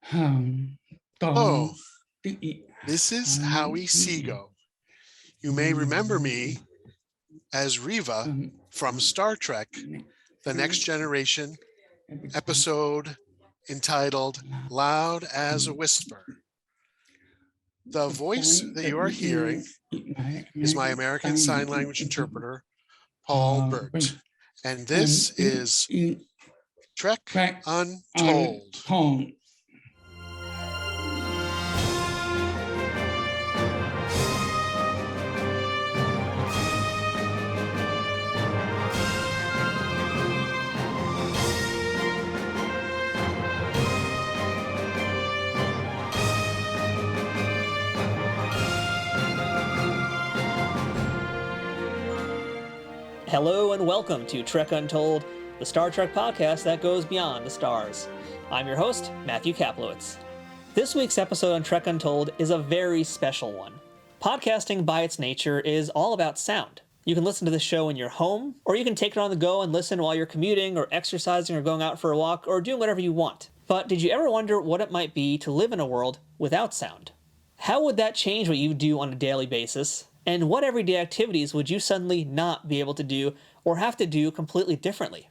Hello, this is Howie Seago. You may remember me as Riva from Star Trek, The Next Generation, episode entitled Loud as a Whisper. The voice that you are hearing is my American Sign Language interpreter, Paul Bert, and this is Trek Untold. Hello and welcome to Trek Untold, the Star Trek podcast that goes beyond the stars. I'm your host, Matthew Kaplowitz. This week's episode on Trek Untold is a very special one. Podcasting by its nature is all about sound. You can listen to the show in your home, or you can take it on the go and listen while you're commuting or exercising or going out for a walk or doing whatever you want. But did you ever wonder what it might be to live in a world without sound? How would that change what you do on a daily basis? And what everyday activities would you suddenly not be able to do or have to do completely differently?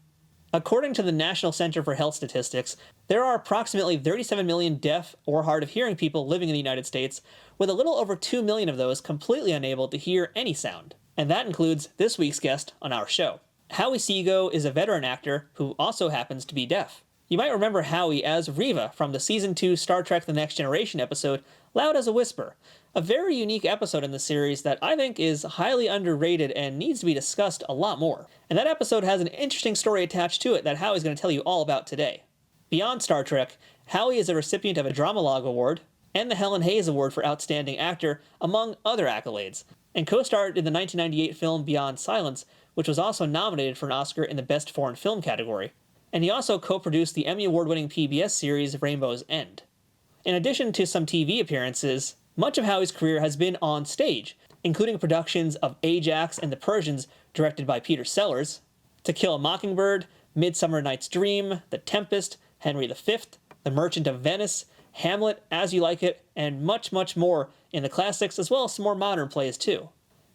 According to the National Center for Health Statistics, there are approximately 37 million deaf or hard of hearing people living in the United States, with a little over 2 million of those completely unable to hear any sound. And that includes this week's guest on our show. Howie Seago is a veteran actor who also happens to be deaf. You might remember Howie as Riva from the Season 2 Star Trek The Next Generation episode, Loud as a Whisper, a very unique episode in the series that I think is highly underrated and needs to be discussed a lot more. And that episode has an interesting story attached to it that Howie's going to tell you all about today. Beyond Star Trek, Howie is a recipient of a Dramalog Award and the Helen Hayes Award for Outstanding Actor, among other accolades, and co-starred in the 1998 film Beyond Silence, which was also nominated for an Oscar in the Best Foreign Film category. And he also co-produced the Emmy Award-winning PBS series Rainbow's End. In addition to some TV appearances, much of Howie's career has been on stage, including productions of Ajax and the Persians directed by Peter Sellers, To Kill a Mockingbird, Midsummer Night's Dream, The Tempest, Henry V, The Merchant of Venice, Hamlet, As You Like It, and much, much more in the classics as well as some more modern plays too.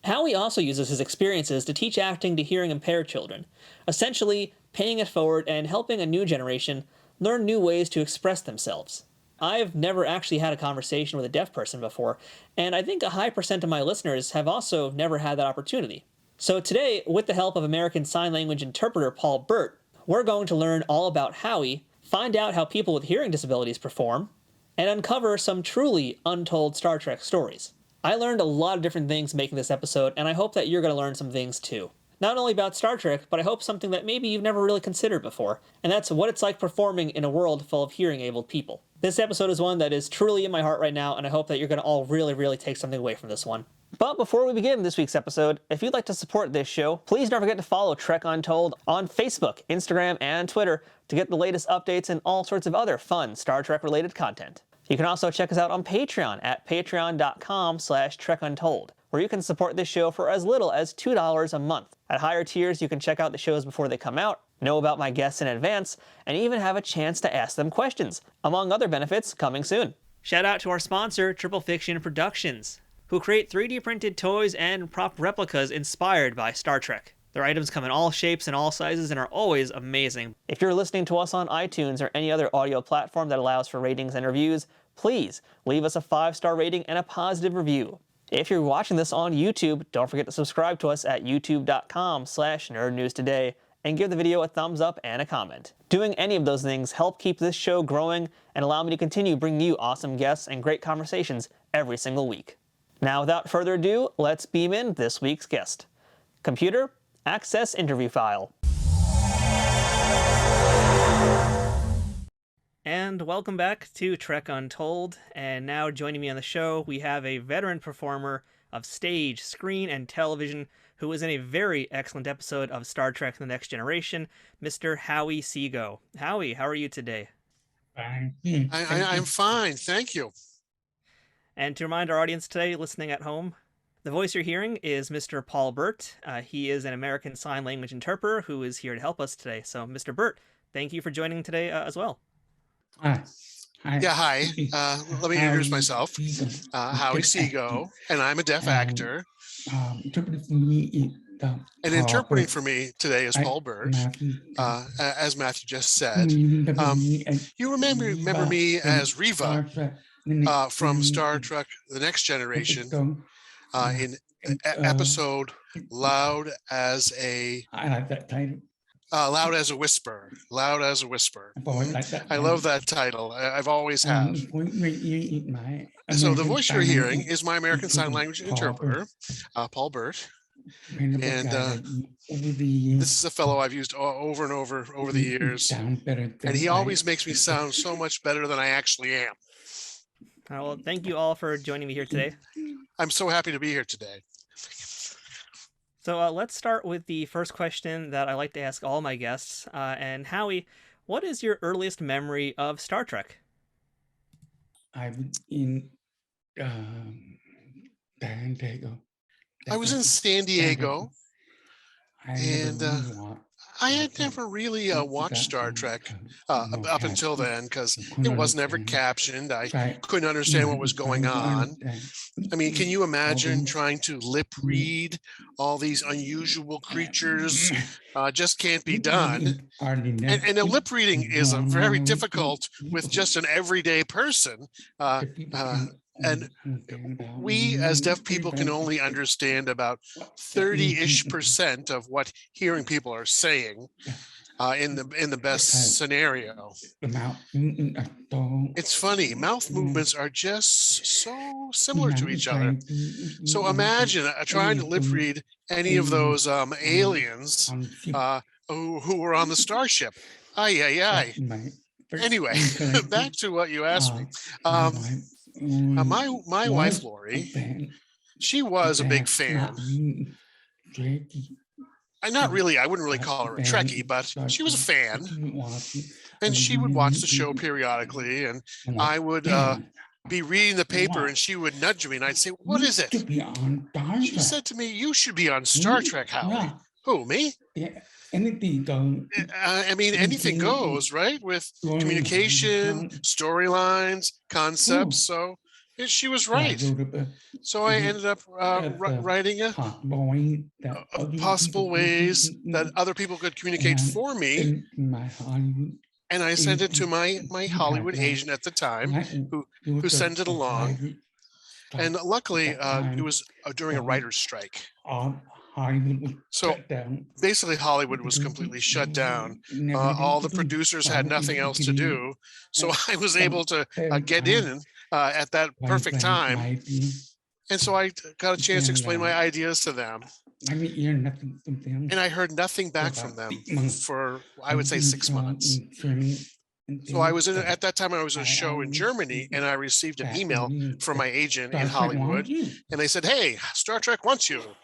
Howie also uses his experiences to teach acting to hearing impaired children, essentially paying it forward and helping a new generation learn new ways to express themselves. I've never actually had a conversation with a deaf person before, and I think a high percent of my listeners have also never had that opportunity. So today, with the help of American Sign Language interpreter Paul Bert, we're going to learn all about Howie, find out how people with hearing disabilities perform, and uncover some truly untold Star Trek stories. I learned a lot of different things making this episode, and I hope that you're going to learn some things too. Not only about Star Trek, but I hope something that maybe you've never really considered before, and that's what it's like performing in a world full of hearing-abled people. This episode is one that is truly in my heart right now, and I hope that you're going to all really take something away from this one. But before we begin this week's episode, if you'd like to support this show, please don't forget to follow Trek Untold on Facebook, Instagram, and Twitter to get the latest updates and all sorts of other fun Star Trek-related content. You can also check us out on Patreon at patreon.com/trekuntold, where you can support this show for as little as $2 a month. At higher tiers, you can check out the shows before they come out, know about my guests in advance, and even have a chance to ask them questions, among other benefits coming soon. Shout out to our sponsor, Triple Fiction Productions, who create 3D printed toys and prop replicas inspired by Star Trek. Their items come in all shapes and all sizes and are always amazing. If you're listening to us on iTunes or any other audio platform that allows for ratings and reviews, please leave us a 5-star rating and a positive review. If you're watching this on YouTube, don't forget to subscribe to us at youtube.com/nerdnewstoday and give the video a thumbs up and a comment. Doing any of those things help keep this show growing and allow me to continue bringing you awesome guests and great conversations every single week. Now, without further ado, let's beam in this week's guest. Computer, access interview file. And welcome back to Trek Untold, and now joining me on the show, we have a veteran performer of stage, screen, and television who was in a very excellent episode of Star Trek The Next Generation, Mr. Howie Seago. Howie, how are you today? Fine. I'm fine, thank you. And to remind our audience today, listening at home, the voice you're hearing is Mr. Paul Bert. He is an American Sign Language interpreter who is here to help us today. So, Mr. Bert, thank you for joining today as well. Yeah, hi. Let me introduce myself. Howie Seago, and I'm a deaf actor. Interpreting for me is And interpreting for me today is Paul Bert, as Matthew just said. You remember me as Riva from Star Trek The Next Generation in episode Loud as a I like that title. Loud as a Whisper. Loud as a Whisper. I love that title. I've always have. So the voice you're hearing is my American Sign Language interpreter, Paul Bert. And this is a fellow I've used over and over the years. And he always makes me sound so much better than I actually am. Well, thank you all for joining me here today. I'm so happy to be here today. So let's start with the first question that I like to ask all my guests. And Howie, what is your earliest memory of Star Trek? I was in San Diego. I was in San Diego, and I had never really watched Star Trek up until then because it wasn't ever captioned. I couldn't understand what was going on. I mean, can you imagine trying to lip read all these unusual creatures? Just can't be done. And a lip reading is very difficult with just an everyday person. And we as deaf people can only understand about 30-ish% of what hearing people are saying in the best scenario. It's funny, mouth movements are just so similar to each other. So imagine trying to lip read any of those aliens who were on the starship. Ay, ay, ay. Anyway, back to what you asked me. My wife, Lori, she was a big fan. Not really, I wouldn't really call her a Trekkie, but she was a fan. And she would watch the show periodically, and I would be reading the paper, and she would nudge me, and I'd say, "What is it?" She said to me, "You should be on Star Trek, Howie." Who, me? Anything goes. I mean, anything goes, right? With communication, storylines, concepts. So she was right. So I ended up writing possible ways that other people could communicate for me. And I sent it to my Hollywood agent at the time, who sent it along. And luckily, it was during a writer's strike. So basically, Hollywood was completely shut down. All the producers had nothing else to do. So I was able to get in at that perfect time. And so I got a chance to explain my ideas to them. And I heard nothing back from them for, I would say, 6 months. So I was at that time, I was in a show in Germany, and I received an email from my agent in Hollywood. And they said, "Hey, Star Trek wants you."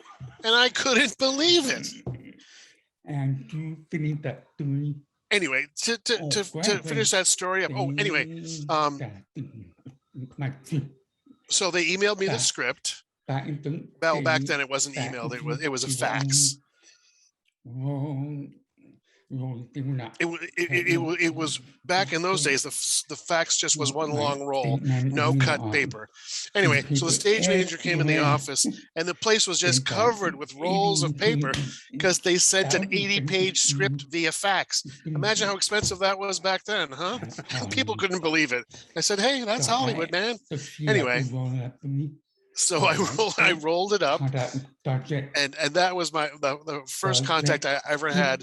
And I couldn't believe it. And you finished that story. Anyway, to finish that story up. Oh, anyway, so they emailed me the script. Well, back then it wasn't emailed; it was a fax. It was back in those days. The fax just was one long roll, no cut paper. Anyway, so the stage manager came in the office, and the place was just covered with rolls of paper because they sent an 80-page script via fax. Imagine how expensive that was back then, huh? People couldn't believe it. I said, "Hey, that's Hollywood, man." Anyway. So I rolled it up, and that was the first contact I ever had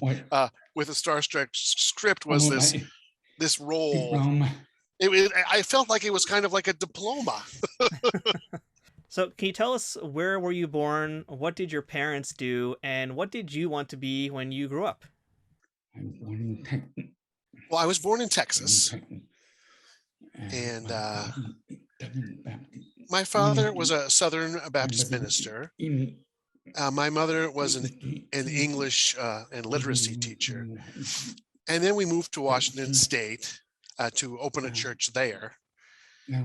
with a Star Trek script was this roll. I felt like it was kind of like a diploma. So can you tell us, where were you born? What did your parents do? And what did you want to be when you grew up? Well, I was born in Texas. And my father was a Southern Baptist minister. My mother was an English and literacy teacher. And then we moved to Washington State to open a church there. I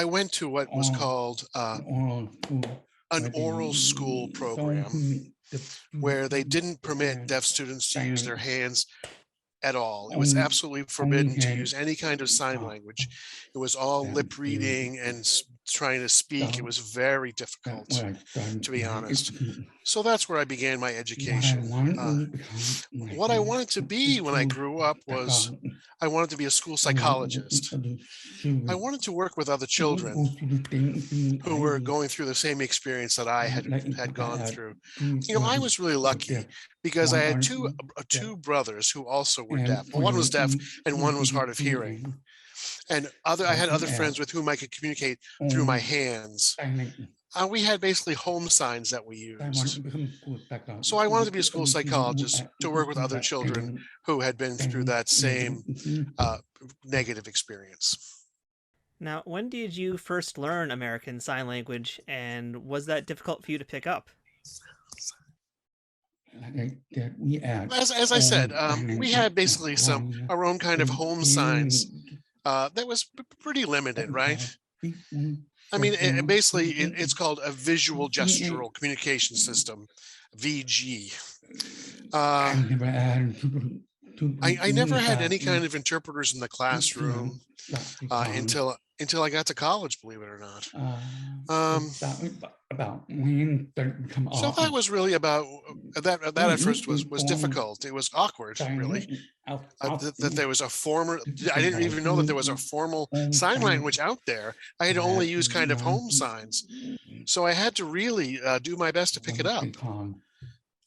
went to what was called an oral school program where they didn't permit deaf students to use their hands at all. It was absolutely forbidden to use any kind of sign language. It was all lip reading and trying to speak. It was very difficult, to be honest. So that's where I began my education. What I wanted to be when I grew up was I wanted to be a school psychologist. I wanted to work with other children who were going through the same experience that I had gone through. I was really lucky because I had two brothers who also were deaf. One was deaf and one was hard of hearing. And I had other friends with whom I could communicate through my hands. We had basically home signs that we used. So I wanted to be a school psychologist to work with other children who had been through that same negative experience. Now, when did you first learn American Sign Language, and was that difficult for you to pick up? As I said, we had basically our own kind of home signs that was pretty limited, right? I mean, it's called a visual gestural communication system, VG. I never had any kind of interpreters in the classroom until I got to college, believe it or not. So that was really about that at first was difficult. It was awkward, really. That there was I didn't even know that there was a formal sign language out there. I had only used kind of home signs. So I had to really do my best to pick it up.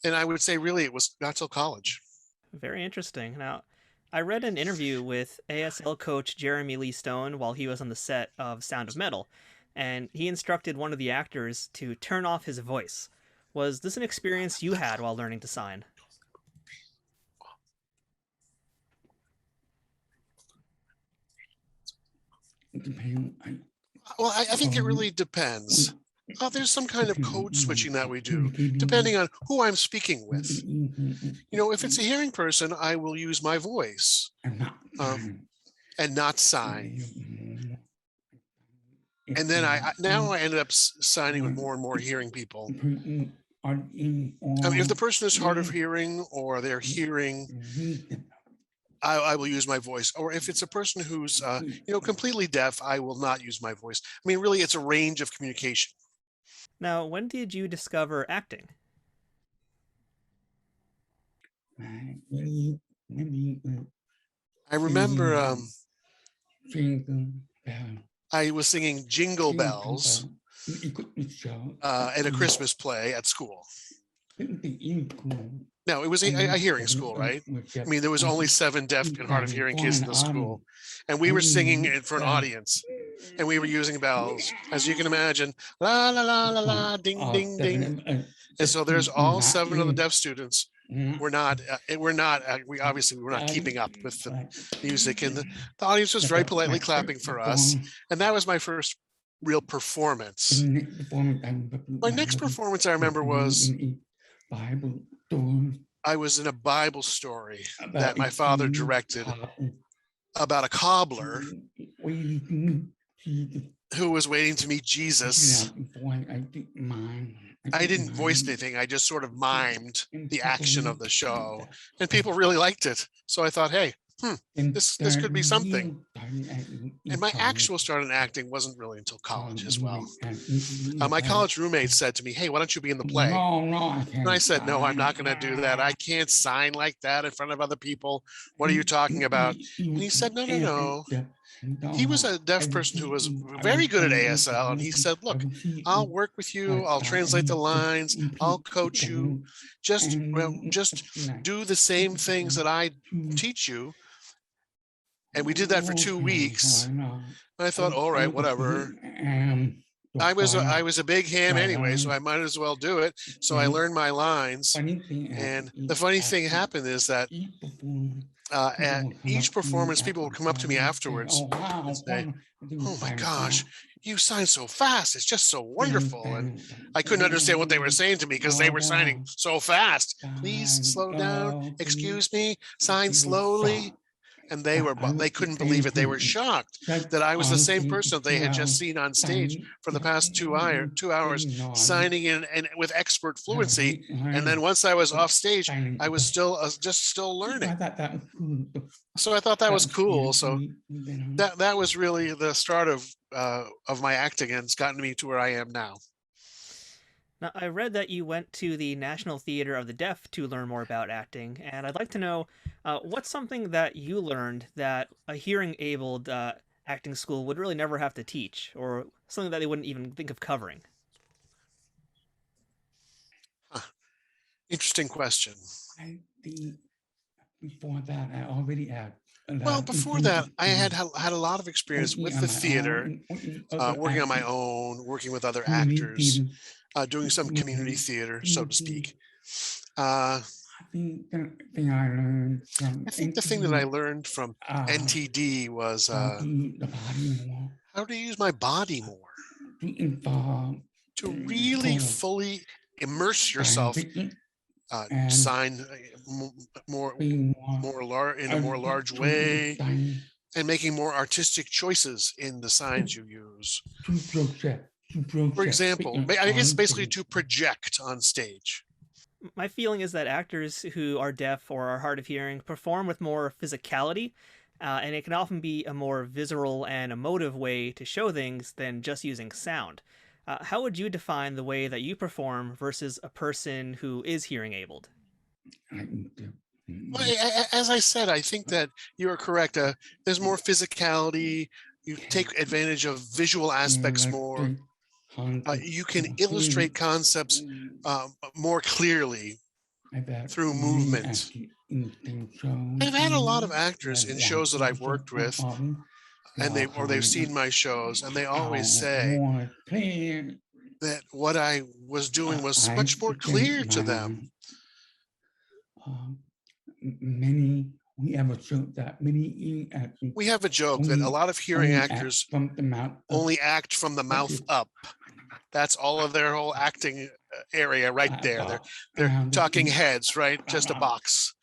And I would say really it was not till college. Very interesting. Now, I read an interview with ASL coach Jeremy Lee Stone while he was on the set of Sound of Metal, and he instructed one of the actors to turn off his voice. Was this an experience you had while learning to sign? Well, I think it really depends. There's some kind of code switching that we do, depending on who I'm speaking with. If it's a hearing person, I will use my voice and not sign. And then I ended up signing with more and more hearing people. I mean, if the person is hard of hearing or they're hearing, I will use my voice. Or if it's a person who's completely deaf, I will not use my voice. I mean, really, it's a range of communication. Now, when did you discover acting? I remember I was singing Jingle Bells at a Christmas play at school. No, it was a hearing school, right? I mean, there was only 7 deaf and hard of hearing kids in the school. And we were singing it for an audience. And we were using bells. As you can imagine, la, la, la, la, la, ding, ding, ding. And so there's all 7 of the deaf students. We obviously were not keeping up with the music. And the audience was very politely clapping for us. And that was my first real performance. My next performance I remember was I was in a Bible story that my father directed about a cobbler who was waiting to meet Jesus. I didn't voice anything. I just sort of mimed the action of the show, and people really liked it. So I thought, hey, this could be something. And my actual start in acting wasn't really until college as well. My college roommate said to me, hey, why don't you be in the play? And I said, no, I'm not going to do that. I can't sign like that in front of other people. What are you talking about? And he said, no. He was a deaf person who was very good at ASL. And he said, look, I'll work with you. I'll translate the lines. I'll coach you. Just do the same things that I teach you. And we did that for 2 weeks. And I thought, all right, whatever. I was a big ham anyway, so I might as well do it. So I learned my lines. And the funny thing happened is that at each performance, people would come up to me afterwards and say, oh my gosh, you sign so fast. It's just so wonderful. And I couldn't understand what they were saying to me because they were signing so fast. Please slow down. Excuse me. Sign slowly. and they couldn't believe it. They were shocked that I was the same person they had just seen on stage for the past 2 hours, signing in and with expert fluency. And then once I was off stage, I was still learning. So I thought that was cool. So that was really the start of my acting, and it's gotten me to where I am now. Now, I read that you went to the National Theater of the Deaf to learn more about acting, and I'd like to know what's something that you learned that a hearing-abled acting school would really never have to teach, or something that they wouldn't even think of covering? Interesting question. Before that, I already had. Well, before that, I had a lot of experience with the theater, working on my own, working with other actors, doing some community theater, so to speak. I think the thing that I learned from NTD was how to use my body more, to really fully immerse yourself, sign more in a more large way, and making more artistic choices in the signs you use. For example, I guess basically to project on stage. My feeling is that actors who are deaf or are hard of hearing perform with more physicality, and it can often be a more visceral and emotive way to show things than just using sound. How would you define the way that you perform versus a person who is hearing abled? Well, as I said, I think that you are correct. There's more physicality. You take advantage of visual aspects more. You can illustrate concepts more clearly through movement. I've had a lot of actors in shows that I've worked with, and they've seen my shows, and they always say that what I was doing was much more clear to them. We have a joke that a lot of hearing actors only act from the mouth up. That's all of their whole acting area right there. They're talking heads, right? Just a box.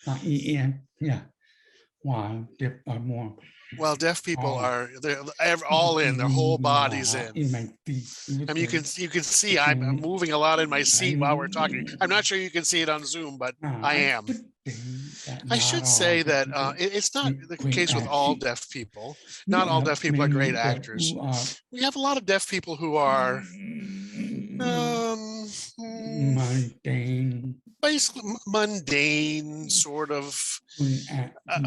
Well, deaf people they're all in, their whole body's in. I mean, you can see I'm moving a lot in my seat while we're talking. I'm not sure you can see it on Zoom, but I am. I should say that it's not the case with all deaf people. Not all deaf people are great actors. We have a lot of deaf people who are basically mundane sort of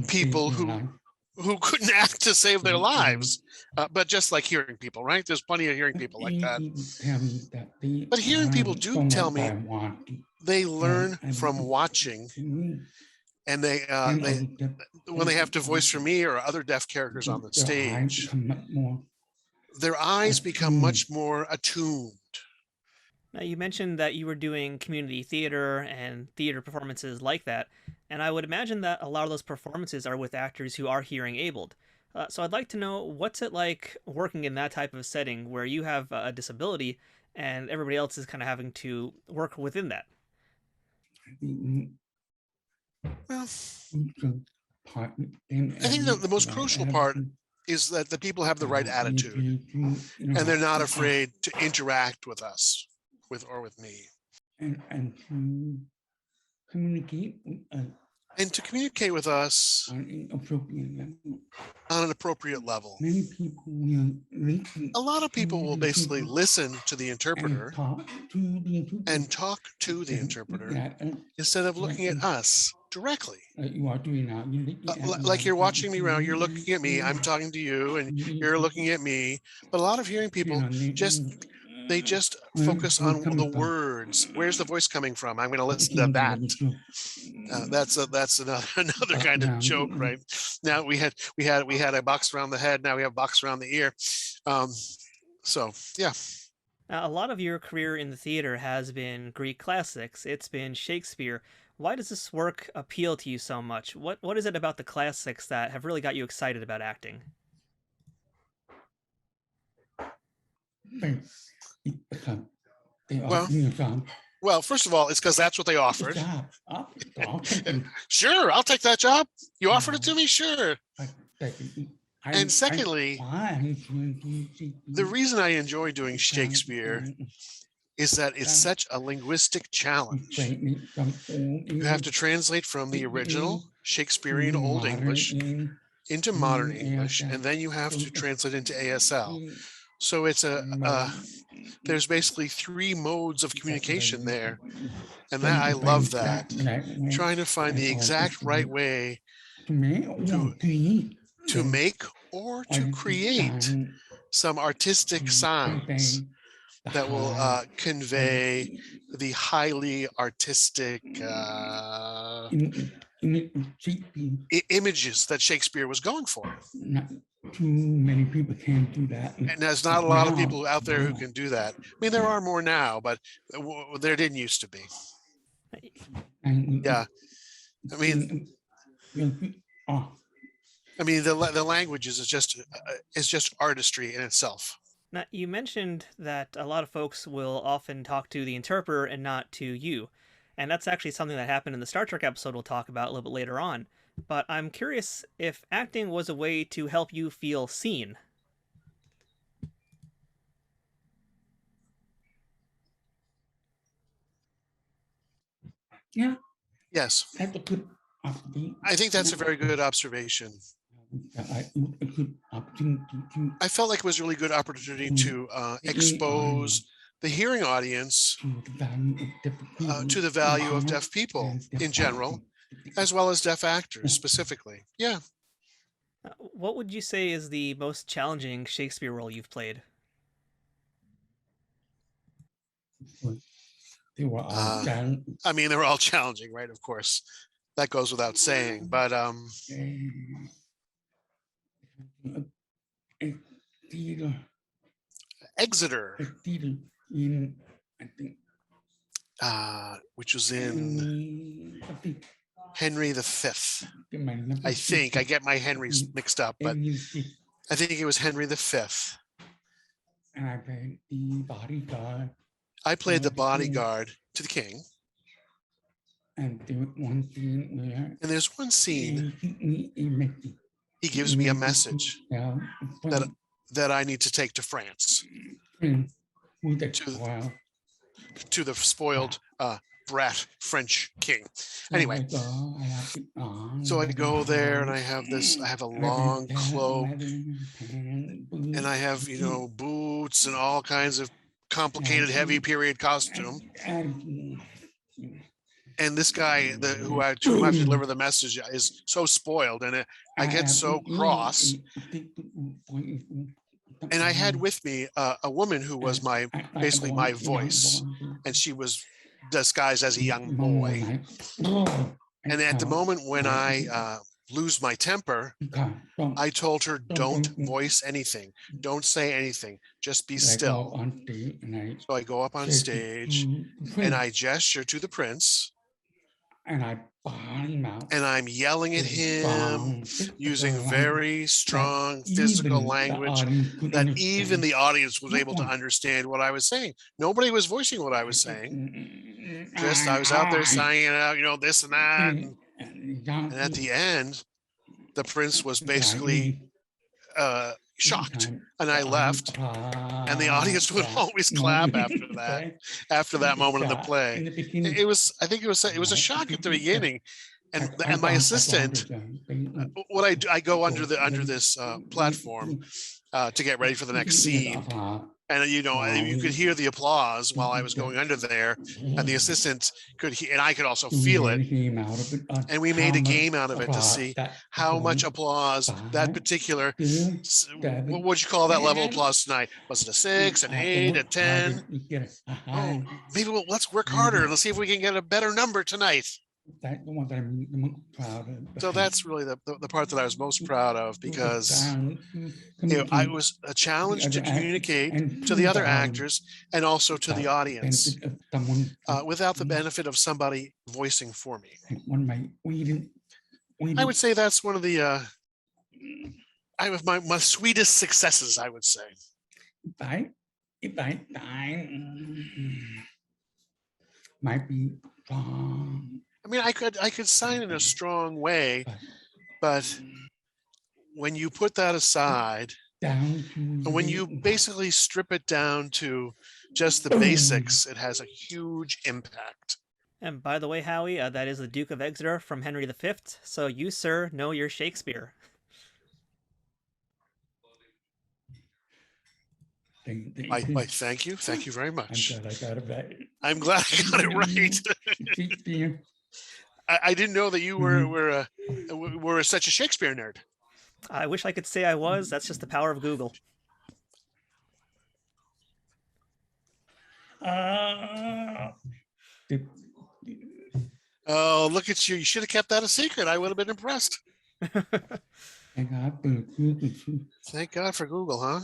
people who couldn't act to save their lives, but just like hearing people, right? There's plenty of hearing people like that. But hearing people do tell me they learn from watching, and they when they have to voice for me or other deaf characters on the stage, their eyes become much more attuned. Now, you mentioned that you were doing community theater and theater performances like that, and I would imagine that a lot of those performances are with actors who are hearing abled. So I'd like to know, what's it like working in that type of setting where you have a disability and everybody else is kind of having to work within that? Well, I think the most crucial part is that the people have the right attitude, and they're not afraid to interact with us. With me, and to communicate with us on an appropriate level. A lot of people will basically listen to the interpreter and talk to the interpreter instead of looking at us directly. Like you're watching me around, you're looking at me, I'm talking to you, and you're looking at me. But a lot of hearing people they just focus on the words. Where's the voice coming from? I'm going to listen to that. That's another kind of joke, right? Now we had a box around the head. Now we have a box around the ear. So yeah. A lot of your career in the theater has been Greek classics. It's been Shakespeare. Why does this work appeal to you so much? What is it about the classics that have really got you excited about acting? Well, first of all, it's because that's what they offered. Sure, I'll take that job. You offered it to me, sure. And secondly, the reason I enjoy doing Shakespeare is that it's such a linguistic challenge. You have to translate from the original Shakespearean Old English into modern English, and then you have to translate into ASL. So it's there's basically 3 modes of communication there. And that I love that. Trying to find the exact right way to make or to create some artistic sounds that will convey the highly artistic images that Shakespeare was going for. Not too many people can do that. And there's not a lot of people out there who can do that. I mean, there are more now, but there didn't used to be. Yeah. I mean, the languages is just artistry in itself. Now, you mentioned that a lot of folks will often talk to the interpreter and not to you. And that's actually something that happened in the Star Trek episode we'll talk about a little bit later on. But I'm curious if acting was a way to help you feel seen. Yeah. Yes. That's a good observation. I think that's a very good observation. I felt like it was a really good opportunity to expose the hearing audience to the value of deaf people in general, as well as deaf actors specifically. Yeah. What would you say is the most challenging Shakespeare role you've played? They were all I mean, they were all challenging, right? Of course, that goes without saying. But Exeter, in, I think, which was in Henry V. I think I get my Henrys mixed up, but I think it was Henry V. And I played the bodyguard. I played the bodyguard to the king. And there's one scene where he gives me a message that I need to take to France, to the spoiled brat French king. Anyway, so I go there and I have a long cloak and I have, boots and all kinds of complicated heavy period costume. And this guy who I have to deliver the message is so spoiled, and I get so cross. And I had with me a woman who was basically my voice, and she was disguised as a young boy. And at the moment when I lose my temper, I told her, don't voice anything. Don't say anything. Just be still. So I go up on stage and I gesture to the prince. And I bought him out. And I'm yelling at him using very strong physical language that even the audience was able to understand what I was saying. Nobody was voicing what I was saying. Just I was out there saying out, this and that. And at the end, the prince was basically shocked, and I left, and the audience would always clap after that moment of the play. I think it was a shock at the beginning, and my assistant, what I do, I go under this platform to get ready for the next scene. And you could hear the applause while I was going under there, and the assistant could hear, and I could also feel it. And we made a game out of it to see how much applause that particular, what would you call that level of applause tonight? Was it a 6, an 8, a 10? Oh, maybe let's work harder and let's see if we can get a better number tonight. So that's really the part that I was most proud of, because I was a challenge to communicate to the other actors and also to the audience without the benefit of somebody voicing for me. I would say that's one of the my sweetest successes, I would say. Might be wrong. I mean, I could sign in a strong way, but when you put that aside, and when you basically strip it down to just the basics, it has a huge impact. And by the way, Howie, that is the Duke of Exeter from Henry V. So you, sir, know your Shakespeare. Why, thank you. Thank you very much. I'm glad I got it right. I'm glad I got it right. I didn't know that you were such a Shakespeare nerd. I wish I could say I was. That's just the power of Google. Oh, look at you. You should have kept that a secret. I would have been impressed. Thank God for Google, huh?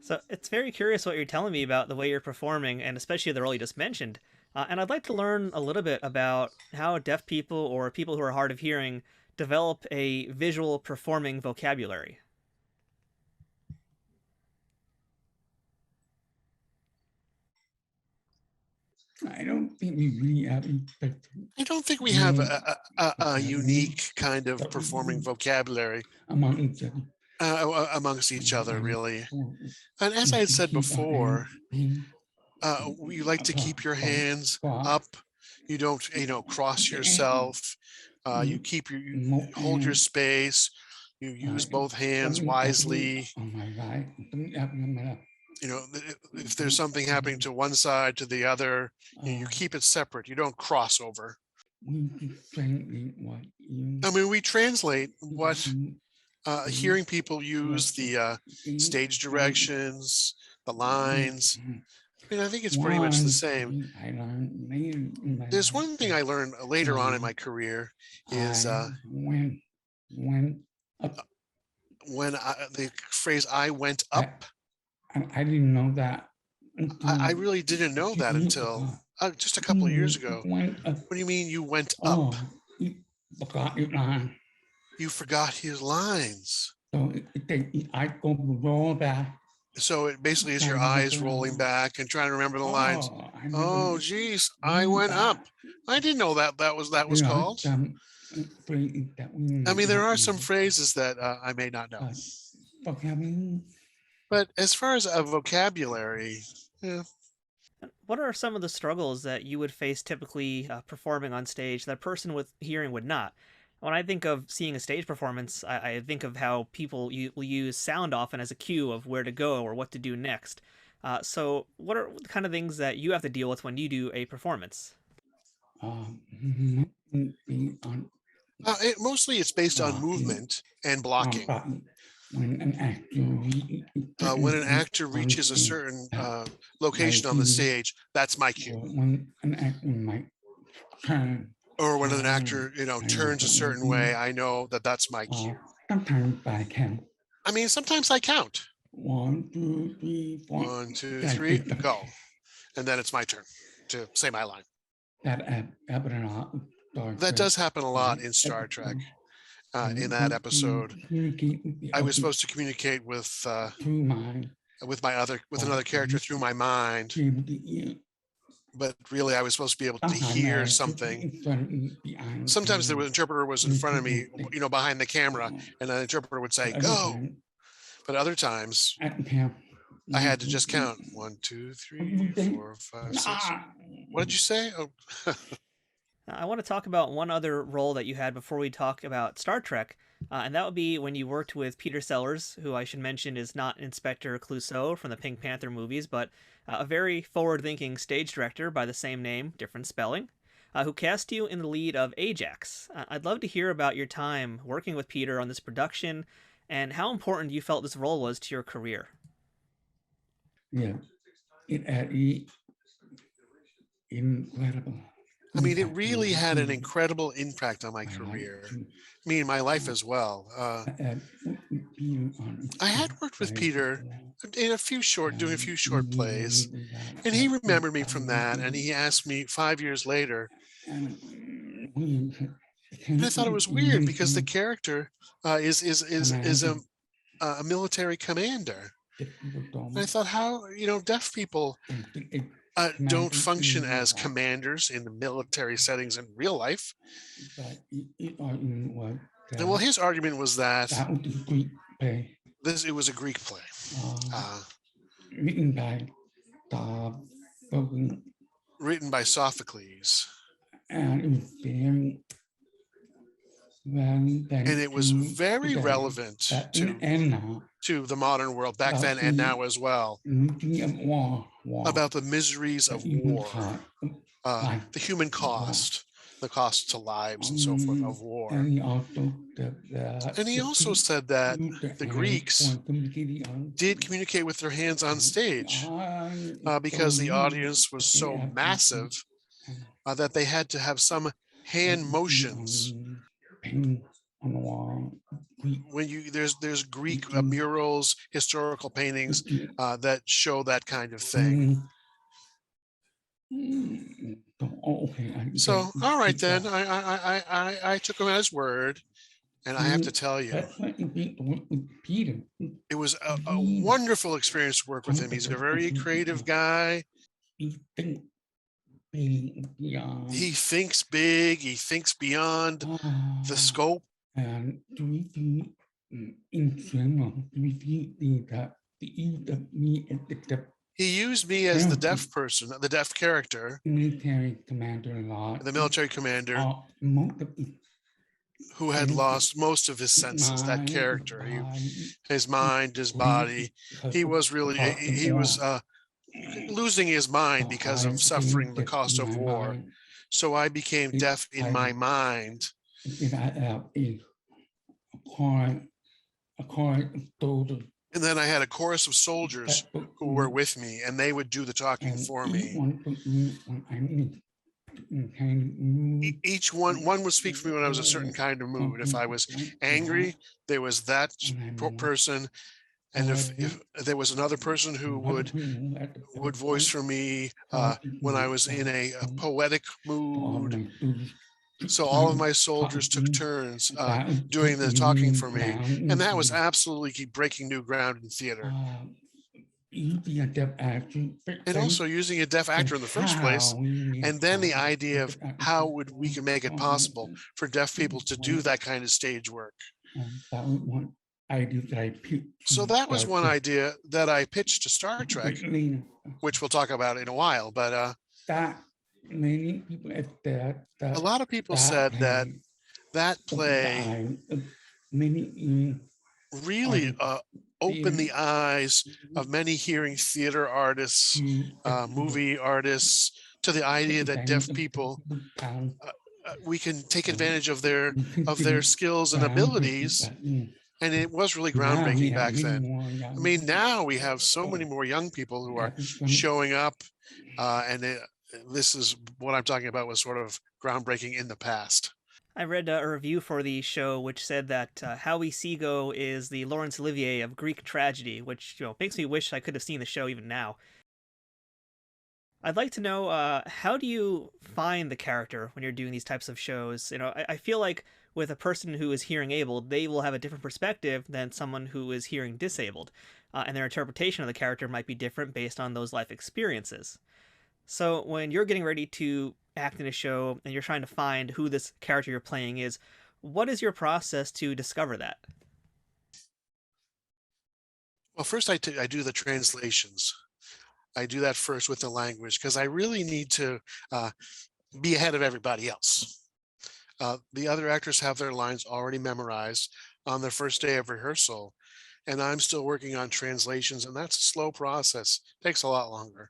So it's very curious what you're telling me about the way you're performing, and especially the role you just mentioned. And I'd like to learn a little bit about how deaf people or people who are hard of hearing develop a visual performing vocabulary. I don't think we really have. I don't think we have a unique kind of performing vocabulary amongst each other, really. And as I had said before, you like to keep your hands up. You don't, cross yourself. You hold your space. You use both hands wisely. If there's something happening to one side to the other, you keep it separate. You don't cross over. I mean, we translate what hearing people use, the stage directions, the lines. I mean, I think it's pretty much the same. There's one thing I learned later on in my career is when the phrase "I went up." I didn't know that. I really didn't know that until just a couple of years ago. What do you mean you went up? You forgot his lines. So it basically is your eyes rolling back and trying to remember the lines. Oh, geez, I went up. I didn't know that was called. I mean, there are some phrases that I may not know. But as far as a vocabulary, yeah. What are some of the struggles that you would face typically performing on stage that a person with hearing would not? When I think of seeing a stage performance, I think of how people will use sound often as a cue of where to go or what to do next. So what are the kind of things that you have to deal with when you do a performance? Mostly it's based on movement and blocking. When an actor reaches a certain location on the stage, that's my cue. Or when an actor, turns a certain way, I know that that's my cue. Sometimes I count. I mean, sometimes I count. 1, 2, 3, 4. 1, 2, 3, go. And then it's my turn to say my line. That does happen a lot in Star Trek. In that episode, I was supposed to communicate with another character through my mind, but really I was supposed to be able to hear something. Sometimes the interpreter was in front of me, behind the camera, and the interpreter would say, "Go." But other times, I had to just count 1, 2, 3, 4, 5, 6. What did you say? Oh. I want to talk about one other role that you had before we talk about Star Trek, and that would be when you worked with Peter Sellers, who I should mention is not Inspector Clouseau from the Pink Panther movies, but a very forward-thinking stage director by the same name, different spelling, who cast you in the lead of Ajax. I'd love to hear about your time working with Peter on this production and how important you felt this role was to your career. Yeah, incredible. I mean, it really had an incredible impact on my career. I mean, my life as well. I had worked with Peter in doing a few short plays, and he remembered me from that, and he asked me 5 years later. And I thought it was weird because the character is a military commander. And I thought, how deaf people don't function as commanders in the military settings in real life. Well, his argument was that was a Greek play. It was a Greek play. Written by written by Sophocles. And it was very relevant. And it was very relevant to the modern world back then and now as well. About the miseries of war, the human cost, the cost to lives and so forth of war. And he also said that the Greeks did communicate with their hands on stage because the audience was so massive that they had to have some hand motions. When there's Greek murals, historical paintings that show that kind of thing. So, all right then, I took him at his word, and I have to tell you, it was a wonderful experience to work with him. He's a very creative guy. He thinks big. He thinks beyond the scope. And do we feel in general, do we feel that the use of me as he used me as the deaf person, the deaf character, military commander, the military commander, who had lost most of his senses. That character, his mind, his body, he was losing his mind because of suffering the cost of war. So I became deaf in my mind. And then I had a chorus of soldiers who were with me, and they would do the talking for me. Each one would speak for me when I was a certain kind of mood. If I was angry, there was that person. And if there was another person who would voice for me when I was in a poetic mood. So all of my soldiers took turns doing the talking for me. And that was absolutely breaking new ground in theater. And also using a deaf actor in the first place. And then the idea of how we can make it possible for deaf people to do that kind of stage work. So that was one idea that I pitched to Star Trek, which we'll talk about in a while. But a lot of people said that play really opened the eyes of many hearing theater artists, movie artists, to the idea that deaf people, we can take advantage of their skills and abilities. And it was really groundbreaking back then. I mean, now we have so many more young people who are showing up, and this is what I'm talking about was sort of groundbreaking in the past. I read a review for the show which said that Howie Seago is the Laurence Olivier of Greek tragedy, which makes me wish I could have seen the show even now. I'd like to know, how do you find the character when you're doing these types of shows? I feel like with a person who is hearing able, they will have a different perspective than someone who is hearing disabled, and their interpretation of the character might be different based on those life experiences. So when you're getting ready to act in a show and you're trying to find who this character you're playing is, what is your process to discover that? Well, first I do the translations. I do that first with the language because I really need to be ahead of everybody else. The other actors have their lines already memorized on their first day of rehearsal, and I'm still working on translations, and that's a slow process. It takes a lot longer.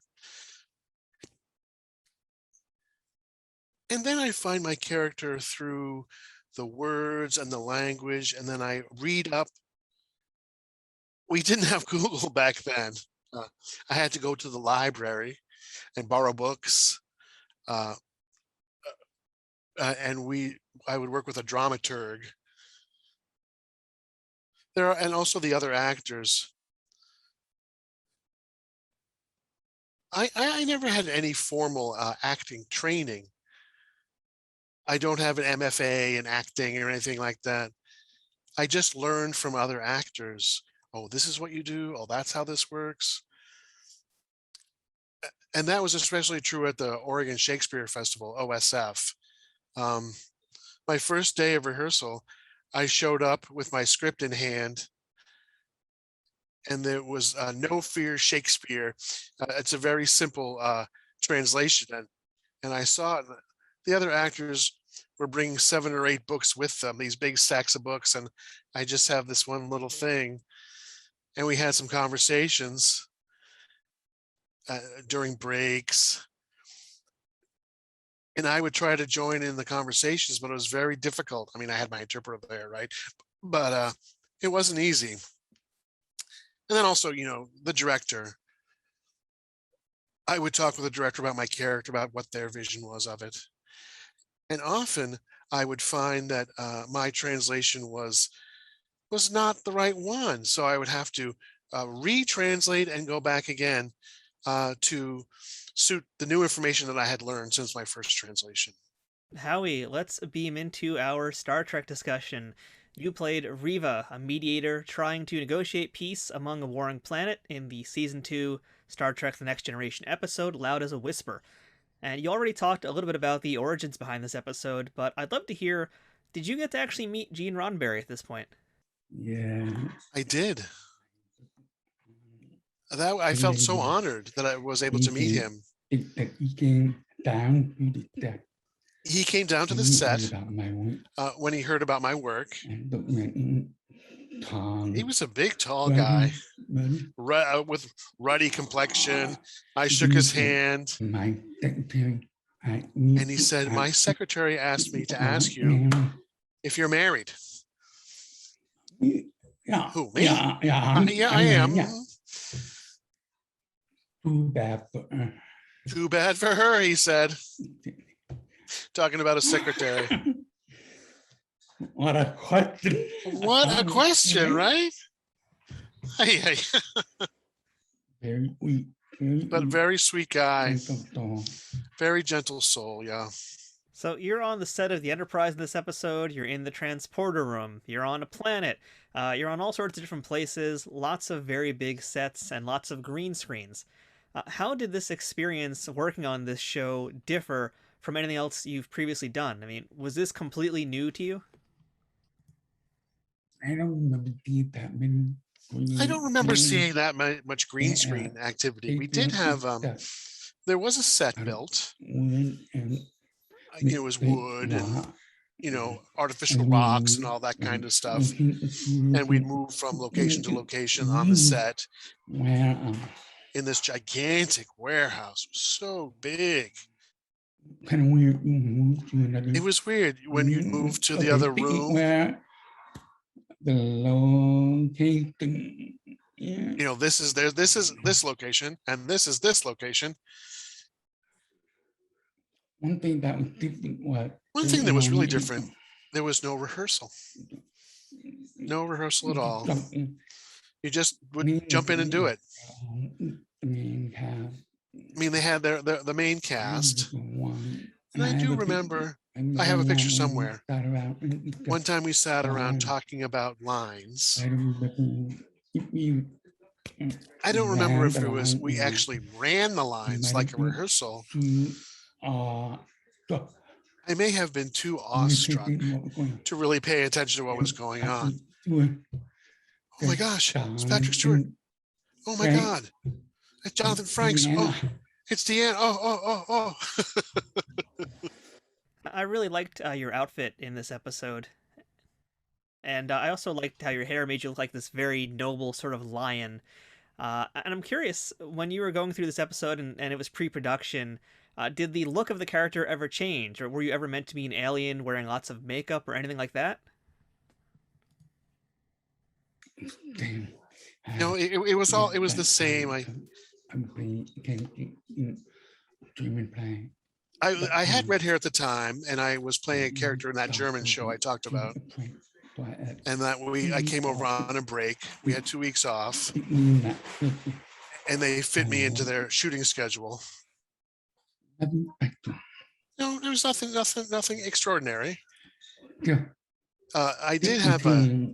And then I find my character through the words and the language, and then I read up. We didn't have Google back then. I had to go to the library and borrow books. And I would work with a dramaturg. And also the other actors. I never had any formal acting training. I don't have an MFA in acting or anything like that. I just learned from other actors. Oh, this is what you do. Oh, that's how this works. And that was especially true at the Oregon Shakespeare Festival, OSF. My first day of rehearsal, I showed up with my script in hand, and there was No Fear Shakespeare. It's a very simple translation, and I saw it. The other actors were bringing 7 or 8 books with them, these big stacks of books, and I just have this one little thing. And we had some conversations during breaks, and I would try to join in the conversations, but it was very difficult. I mean, I had my interpreter there, right? But it wasn't easy. And then also, the director. I would talk with the director about my character, about what their vision was of it. And often I would find that my translation was not the right one. So I would have to retranslate and go back again to suit the new information that I had learned since my first translation. Howie, let's beam into our Star Trek discussion. You played Riva, a mediator trying to negotiate peace among a warring planet in the Season 2 Star Trek The Next Generation episode, Loud as a Whisper. And you already talked a little bit about the origins behind this episode, but I'd love to hear, did you get to actually meet Gene Roddenberry at this point? Yeah. I did. I felt so honored that I was able to meet him. He came down to the set. He came down to the set when he heard about my work. He was a big, tall guy with ruddy complexion. I shook his hand, and he said, "My secretary asked me to ask you if you're married." Yeah. Who, me? Yeah, I am. Yeah. Too bad for her. Too bad for her, he said. Talking about a secretary. What a question. What a question, right? Hey. Very sweet. But very sweet guy. Very gentle soul, yeah. So you're on the set of the Enterprise in this episode, you're in the transporter room, you're on a planet, you're on all sorts of different places, lots of very big sets and lots of green screens. How did this experience working on this show differ from anything else you've previously done? I mean, was this completely new to you? I don't remember that many. I don't remember seeing that much green screen activity. We did have, there was a set built. It was wood and, artificial rocks and all that kind of stuff. And we'd move from location to location on the set in this gigantic warehouse. It was so big. Kind of weird. It was weird when you moved to the other room. Where the location. Yeah. This is this location, and this is this location. One thing that was different was. One thing that was really different, there was no rehearsal. No rehearsal at all. You just would jump in and do it. I mean, they had the main cast. And I do remember, I have a picture somewhere. One time we sat around talking about lines. I don't remember if we actually ran the lines like a rehearsal. I may have been too awestruck to really pay attention to what was going on. Oh my gosh, it's Patrick Stewart. Oh my God, it's Jonathan Frakes. Oh, it's Deanne. Oh. I really liked your outfit in this episode. And I also liked how your hair made you look like this very noble sort of lion. And I'm curious, when you were going through this episode and it was pre-production, did the look of the character ever change? Or were you ever meant to be an alien wearing lots of makeup or anything like that? No, it was the same. I had red hair at the time, and I was playing a character in that German show I talked about. And that I came over on a break. We had 2 weeks off, and they fit me into their shooting schedule. No, there was nothing extraordinary. Yeah. I did have a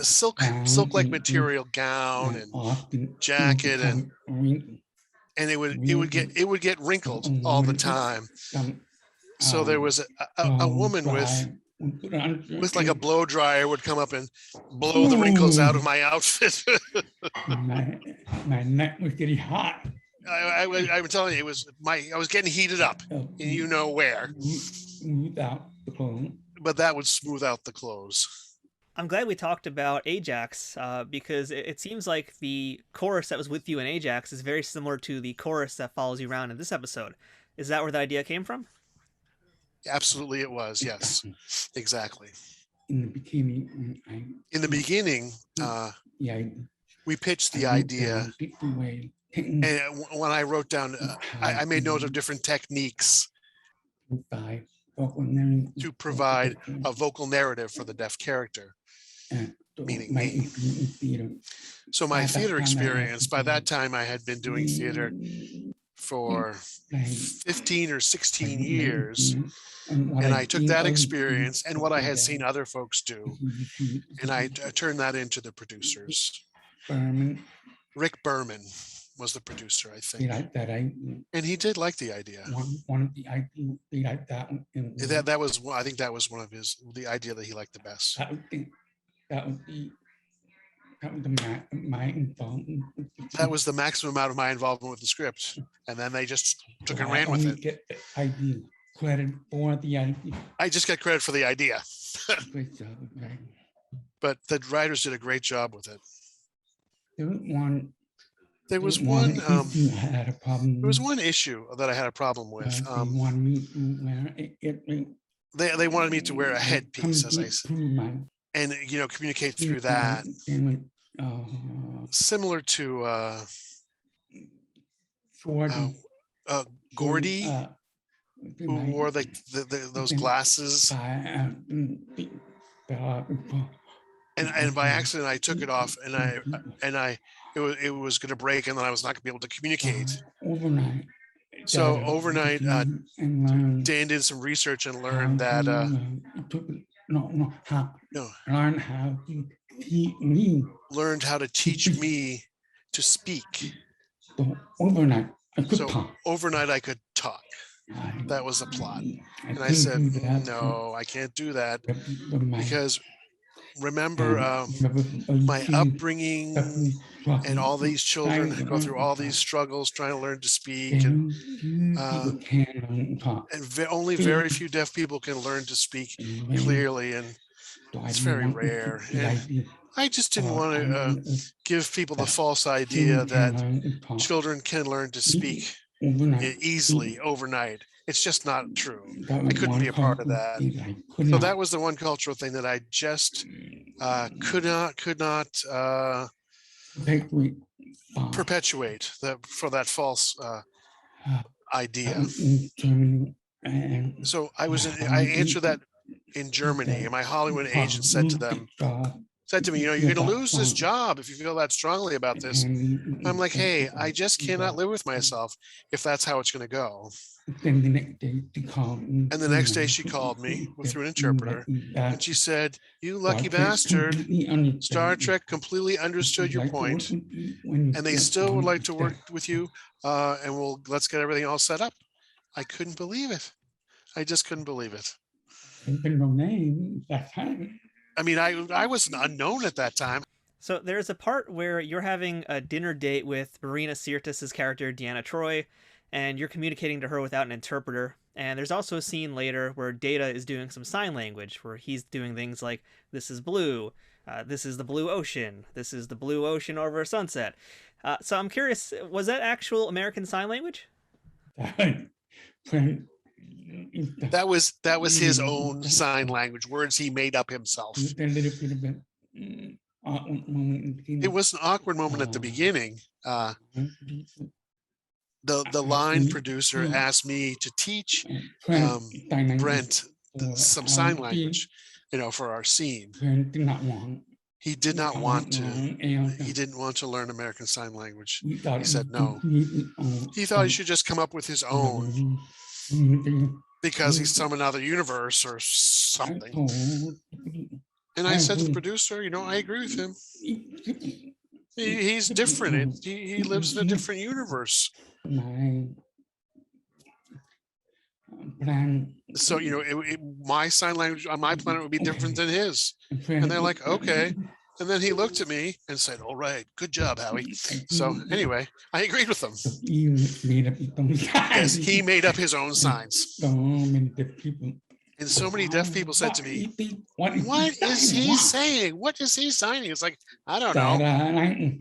silk-like material gown and jacket, and it would get wrinkled all the time. So there was a woman It was like a blow dryer would come up and blow the wrinkles out of my outfit. my neck was getting hot. I'm telling you, I was getting heated up, and you know where. Without the clothes. But that would smooth out the clothes. I'm glad we talked about Ajax because it seems like the chorus that was with you in Ajax is very similar to the chorus that follows you around in this episode. Is that where the idea came from? Absolutely, it was. Yes, exactly. In the beginning, we pitched the idea, and when I wrote down, I made note of different techniques to provide a vocal narrative for the deaf character, meaning me. So my theater experience, by that time I had been doing theater for 15 or 16 years. And I took that experience and what I had seen other folks do, and I turned that into the producers. Rick Berman was the producer, I think. And he did like the idea. One of the ideas they liked that one. That was, I think that was one of the idea that he liked the best. That was my involvement. That was the maximum amount of my involvement with the script, and then they just took and ran with it. Get the idea credit for the idea. I just got credit for the idea. Great job, right? But the writers did a great job with it. There was one issue that I had a problem with. They wanted me to wear a headpiece, as I said, and communicate through that. Similar to Gordy, who wore those glasses, and by accident I took it off, and it was going to break, and then I was not going to be able to communicate. Overnight, Dan did some research and learned that learned how to teach me to speak. Overnight, I could talk. That was the plot. And I said, no, I can't do that, because remember my upbringing and all these children who go through all these struggles trying to learn to speak, and only very few deaf people can learn to speak clearly, and it's very rare. And I just didn't want to give people the false idea that children can learn to speak easily overnight. It's just not true. I couldn't be a part of that. So that was the one cultural thing that I just could not perpetuate for that false idea. So I answered that in Germany, and my Hollywood agent said to me, you're going to lose this job if you feel that strongly about this. I'm like, hey, I just cannot live with myself if that's how it's going to go. And the next day she called me through an interpreter, and she said, you lucky bastard, Star Trek completely understood your point, and they still would like to work with you, and let's get everything all set up. I couldn't believe it. I just couldn't believe it. No name that time. I mean, I was unknown at that time. So there's a part where you're having a dinner date with Marina Sirtis' character, Deanna Troi, and you're communicating to her without an interpreter. And there's also a scene later where Data is doing some sign language, where he's doing things like, this is blue, this is the blue ocean, this is the blue ocean over a sunset. So I'm curious, was that actual American Sign Language? That was his own sign language, words he made up himself. It was an awkward moment at the beginning. The line producer asked me to teach Brent some sign language, for our scene. He did not want to. He didn't want to learn American Sign Language. He said no. He thought he should just come up with his own, because he's from another universe or something. And I said to the producer, I agree with him. He's different. He lives in a different universe. My plan So, my sign language on my planet would be different than his. And they're like, okay. And then he looked at me and said, all right, good job, Howie. So anyway, I agreed with him. Yes, he made up his own signs. And so many deaf people said to me, what is he saying? What is he signing? It's like, I don't know.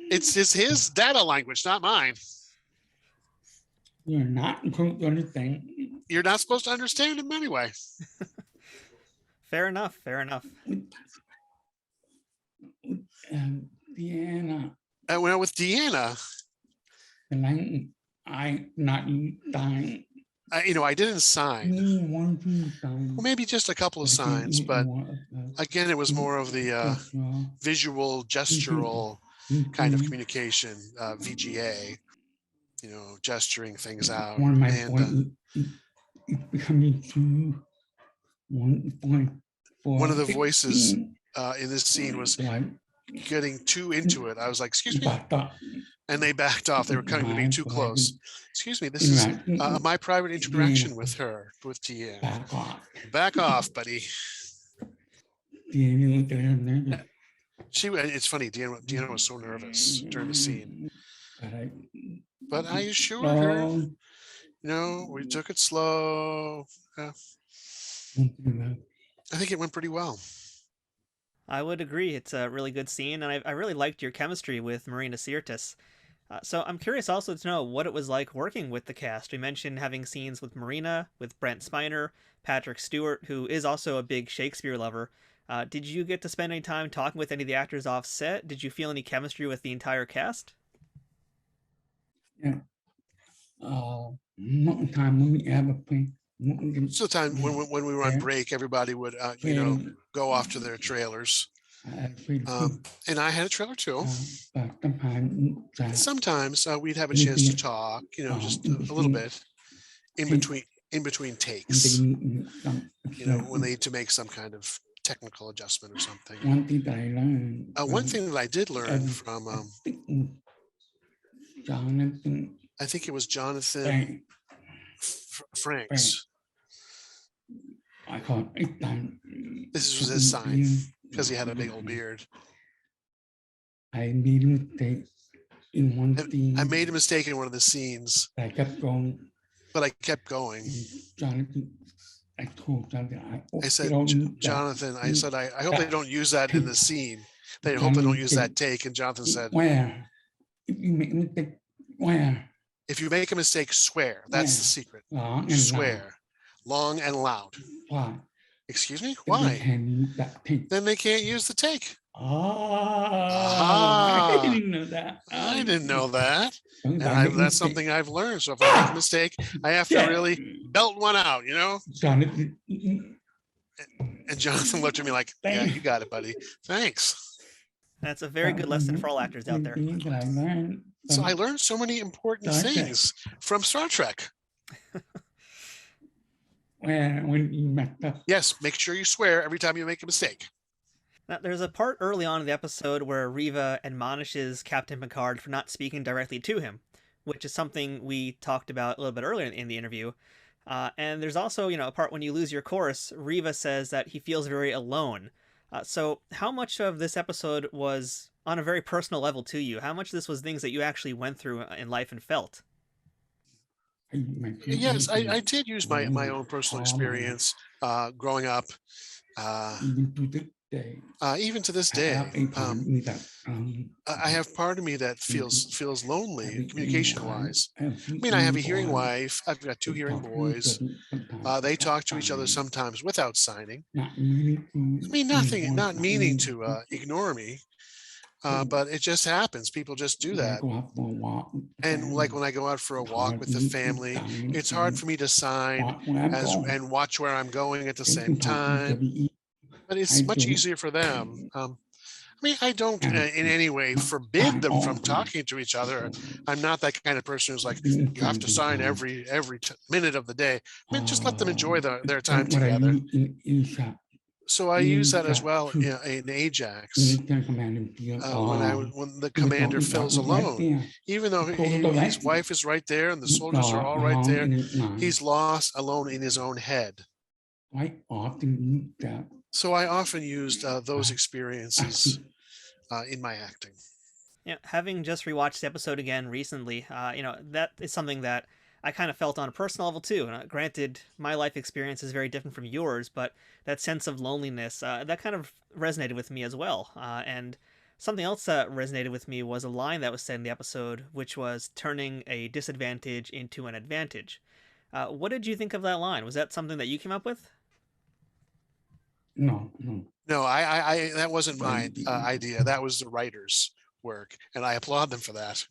It's his data language, not mine. You're not supposed to understand. You're not supposed to understand him anyway. Fair enough. Deanna. I went out with Deanna. And I not dying. I didn't sign. Well, maybe just a couple of signs, but again, it was more of the visual, gestural kind of communication, VGA. Gesturing things out. One of my one of the voices in this scene was getting too into it. I was like, excuse me. And they backed off. They were coming to me too close. Excuse me, this is my private interaction with her, with Tia. Back off, buddy. It's funny, Deanna was so nervous during the scene. But I assured her, we took it slow. I think it went pretty well. I would agree. It's a really good scene, and I really liked your chemistry with Marina Sirtis. So I'm curious also to know what it was like working with the cast. We mentioned having scenes with Marina, with Brent Spiner, Patrick Stewart, who is also a big Shakespeare lover. Did you get to spend any time talking with any of the actors off set? Did you feel any chemistry with the entire cast? Yeah. Time when we have a play. So time when we were on break, everybody would go off to their trailers. And I had a trailer too. Sometimes we'd have a chance to talk, just a little bit in between takes. When they need to make some kind of technical adjustment or something. One thing that I learned. One thing that I did learn from Jonathan. I think it was Jonathan Franks. I call it this was his sign because he had a big old beard. I made a mistake in one scene. I made a mistake in one of the scenes. I kept going. But I kept going. Jonathan, I told Jonathan. I said, Jonathan, I said, I hope they don't use that in the scene. They hope they don't use that take. And Jonathan said, where? If you make a mistake, where? If you make a mistake, swear. That's the secret. Swear. Long and loud. Why? Excuse me? Why? Then they can't use the take. I didn't know that. I didn't know that. And that's something I've learned. So if I make a mistake, I have to really belt one out, Jonathan. And Jonathan looked at me like, yeah, you got it, buddy. Thanks. That's a very good lesson for all actors out there. So I learned so many important things from Star Trek. When you messed up. Yes, make sure you swear every time you make a mistake. Now, there's a part early on in the episode where Riva admonishes Captain Picard for not speaking directly to him, which is something we talked about a little bit earlier in the interview. And there's also, a part when you lose your course, Riva says that he feels very alone. So how much of this episode was on a very personal level to you? How much of this was things that you actually went through in life and felt? Yes, I did use my own personal experience growing up. Even to this day, I have part of me that feels lonely communication-wise. I mean, I have a hearing wife. I've got 2 hearing boys. They talk to each other sometimes without signing. I mean, not meaning to ignore me. But it just happens. People just do that. And like when I go out for a walk with the family, it's hard for me to sign and watch where I'm going at the same time. But it's much easier for them. I mean, I don't in any way forbid them from talking to each other. I'm not that kind of person who's like, you have to sign every minute of the day. I mean, just let them enjoy their time together. So I use that as well in Ajax. When the commander feels alone, even though his wife is right there and the soldiers are all right there, he's lost alone in his own head. So I often used those experiences in my acting. Yeah, having just rewatched the episode again recently, that is something that I kind of felt on a personal level too. Granted, my life experience is very different from yours, but that sense of loneliness, that kind of resonated with me as well. And something else that resonated with me was a line that was said in the episode, which was turning a disadvantage into an advantage. What did you think of that line? Was that something that you came up with? No. No, I that wasn't my idea. That was the writer's work, and I applaud them for that.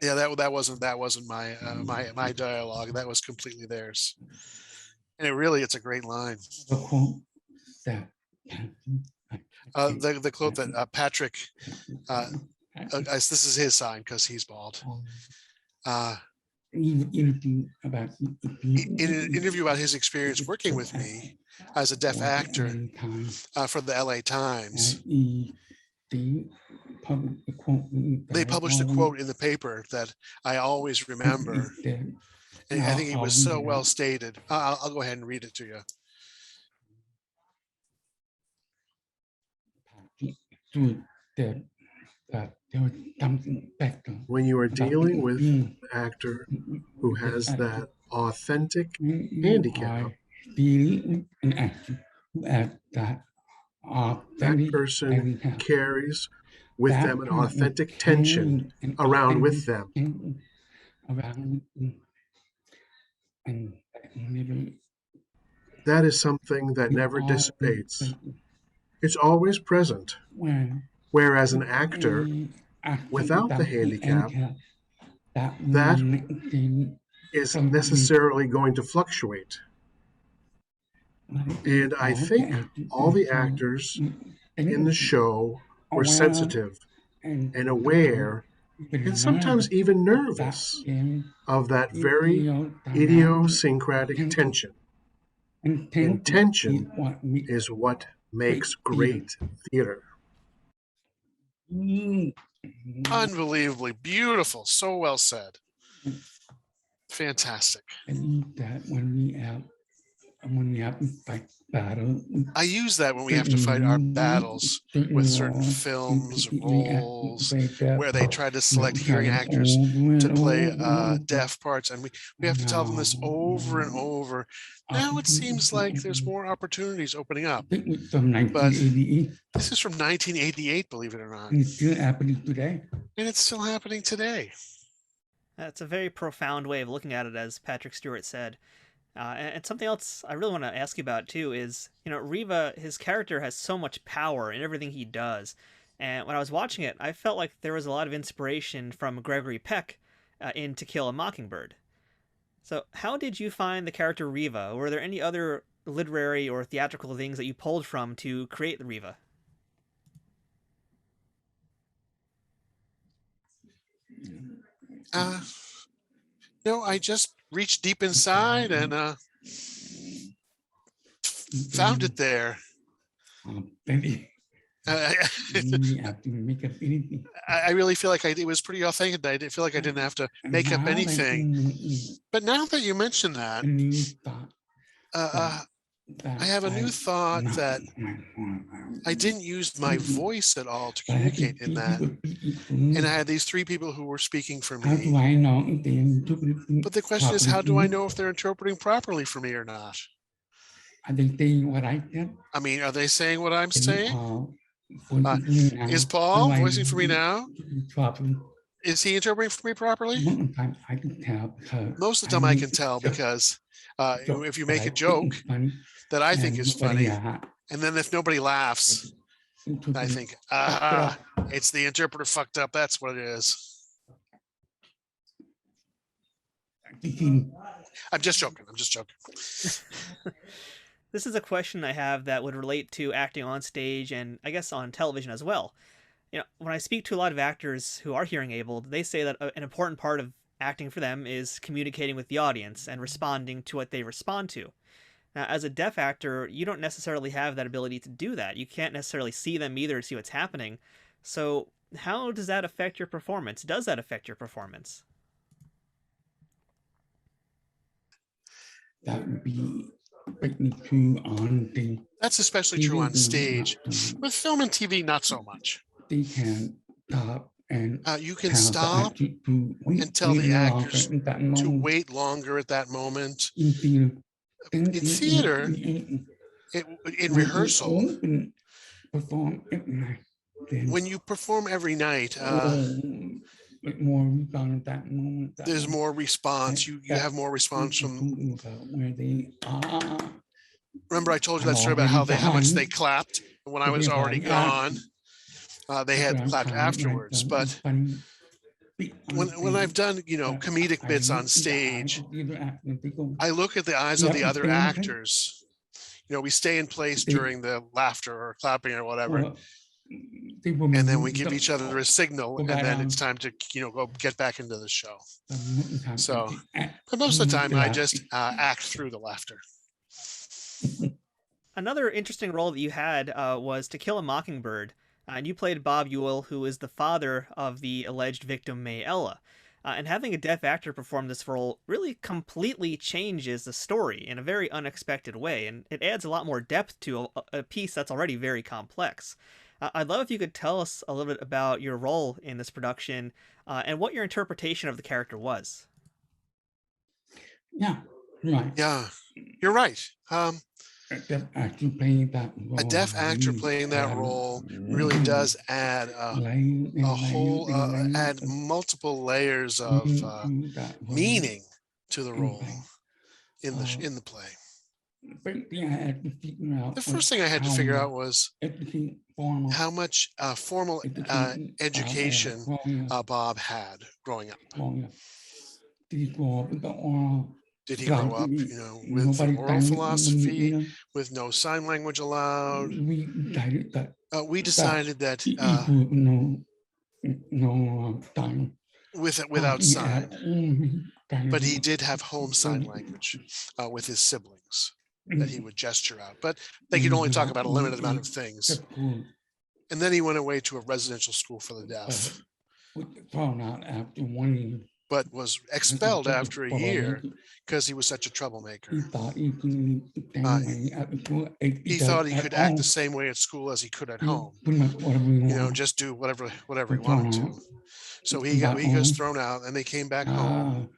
Yeah, that wasn't my dialogue. That was completely theirs, and it's a great line. The quote that Patrick, this is his sign because he's bald. In an interview about his experience working with me as a deaf actor for the LA Times, they published a quote in the paper that I always remember. And I think it was so well stated. I'll go ahead and read it to you. When you are dealing with an actor who has that authentic handicap, that person carries with them an authentic tension around with them. That is something that never dissipates. It's always present. Whereas an actor without the handicap, that isn't necessarily going to fluctuate. And I think all the actors in the show were sensitive and aware and sometimes even nervous of that very idiosyncratic tension. And tension is what makes great theater. Unbelievably beautiful. So well said. Fantastic. I use that when we have to fight our battles with certain films, roles, where they try to select hearing actors to play deaf parts, and we have to tell them this over and over. Now it seems like there's more opportunities opening up. But this is from 1988, believe it or not. And it's still happening today. And it's still happening today. That's a very profound way of looking at it, as Patrick Stewart said. And something else I really want to ask you about, too, is, Riva, his character has so much power in everything he does. And when I was watching it, I felt like there was a lot of inspiration from Gregory Peck in To Kill a Mockingbird. So how did you find the character Riva? Were there any other literary or theatrical things that you pulled from to create the Riva? No, I just reached deep inside and found it there. I really feel like it was pretty authentic. I didn't feel like I didn't have to make up anything. But now that you mention that, I have a new thought that I didn't use my voice at all to communicate in that. And I had these three people who were speaking for me. But the question is, how do I know if they're interpreting properly for me or not? Are they saying what I said? I mean, are they saying what I'm saying? Is Paul voicing for me now? Is he interpreting for me properly? Most of the time I can tell because if you make a joke that I think is funny, and then if nobody laughs, I think, it's the interpreter fucked up. That's what it is. I'm just joking. This is a question I have that would relate to acting on stage and I guess on television as well. When I speak to a lot of actors who are hearing able, they say that an important part of acting for them is communicating with the audience and responding to what they respond to. Now, as a deaf actor, you don't necessarily have that ability to do that. You can't necessarily see them either to see what's happening. So how does that affect your performance? Does that affect your performance? That would be pretty true on the. That's especially true on stage. With film and TV, not so much. They can stop and you can stop and tell the actors to wait longer at that moment. In theater, in rehearsal, when you perform every night, more rebound at that moment. There's more response. You have more response from. Where they are. Remember, I told you that story about how much they clapped when I was already gone. They had clapped afterwards, but when I've done comedic bits on stage, I look at the eyes of the other actors. We stay in place during the laughter or clapping or whatever. And then we give each other a signal, and then it's time to go get back into the show. So, but most of the time, I just act through the laughter. Another interesting role that you had was To Kill a Mockingbird, and you played Bob Ewell, who is the father of the alleged victim May Ella. And having a deaf actor perform this role really completely changes the story in a very unexpected way, and it adds a lot more depth to a piece that's already very complex. I'd love if you could tell us a little bit about your role in this production and what your interpretation of the character was. Yeah, right. Yeah, you're right. A deaf actor playing that role, a deaf actor playing that role really does add add multiple layers of meaning to the role in the play. The first thing I had to figure out was how much formal education Bob had growing up. Did he grow up, with oral philosophy, with no sign language allowed? We decided that without sign, but he did have home sign language with his siblings that he would gesture out. But they could only talk about a limited amount of things. And then he went away to a residential school for the deaf. But was expelled after a year because he was such a troublemaker. He thought he could act the same way at school as he could at home. Just do whatever he wanted to. So he goes thrown out, and they came back home.